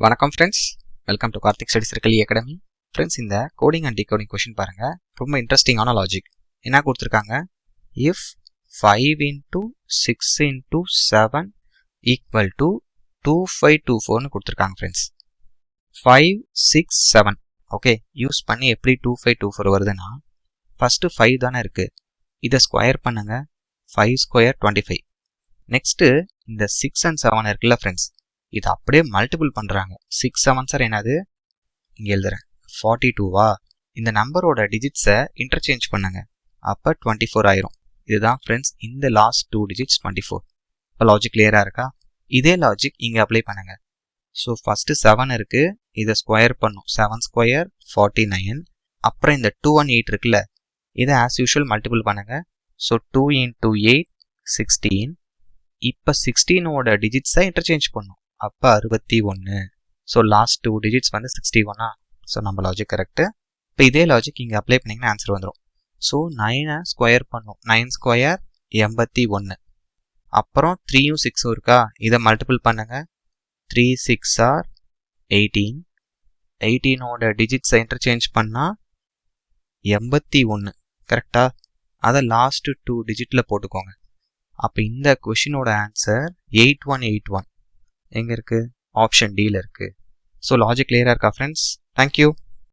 வணக்கம் friends, welcome to Karthik study circle academy. Friends, இந்த coding and decoding question பாருங்க, ரொம்ப இன்ட்ரெஸ்டிங்கான லாஜிக். என்ன கொடுத்துருக்காங்க? If 5 into 6 into 7 equal to 2524னு கொடுத்துருக்காங்க ஃப்ரெண்ட்ஸ். 5, 6, 7 ஓகே, யூஸ் பண்ணி எப்படி 2524 வருதுன்னா, ஃபஸ்ட்டு 5 தானே இருக்கு, இதை ஸ்கொயர் பண்ணுங்க. 5 ஸ்கொயர் 25. நெக்ஸ்ட்டு இந்த 6 and 7 இருக்குல்ல ஃப்ரெண்ட்ஸ், இது அப்படியே மல்டிபிள் பண்ணுறாங்க. 6 7s என்னது, இங்கே எழுதுறேன் 42வா. இந்த நம்பரோட டிஜிட்ஸை இன்டர்சேஞ்ச் பண்ணுங்க, அப்போ 24 ஆயிரும். இதுதான் ஃப்ரெண்ட்ஸ் இந்த லாஸ்ட் 2 digits 24. இப்போ லாஜிக் கிளியராக இருக்கா? இதே லாஜிக் இங்கே அப்ளை பண்ணுங்க. ஸோ ஃபஸ்ட்டு 7 இருக்கு, இதை ஸ்கொயர் பண்ணும். 7 ஸ்கொயர் 49. அப்புறம் இந்த 2 and 8 இருக்குல்ல, இதை ஆஸ் யூஷுவல் மல்டிபிள் பண்ணுங்க. So 2 into 8 16. இப்போ 16ஓட டிஜிட்ஸை இன்டர்சேஞ்ச் பண்ணும், அப்போ 61. ஸோ லாஸ்ட் 2 digits வந்து 61. ஸோ நம்ம லாஜிக் கரெக்டு. இப்போ இதே லாஜிக் இங்கே அப்ளை பண்ணிங்கன்னா ஆன்சர் வந்துடும். ஸோ 9 ஸ்கொயர் பண்ணும். 9 ஸ்கொயர் 81. அப்புறம் 3யும் 6ம் இருக்கா, இதை மல்டிபிள் பண்ணுங்க. 3 6 are 18. 18ஓட டிஜிட்ஸை இன்டர்சேஞ்ச் பண்ணால் 81 கரெக்டா. அதை லாஸ்ட் 2 digitல போட்டுக்கோங்க. அப்போ இந்த கொஷினோட ஆன்சர் 8181 எங்கே இருக்குது? ஆப்ஷன் டியில் இருக்குது. ஸோ லாஜிக் கிளியராக இருக்கா ஃப்ரெண்ட்ஸ்? தேங்க்யூ.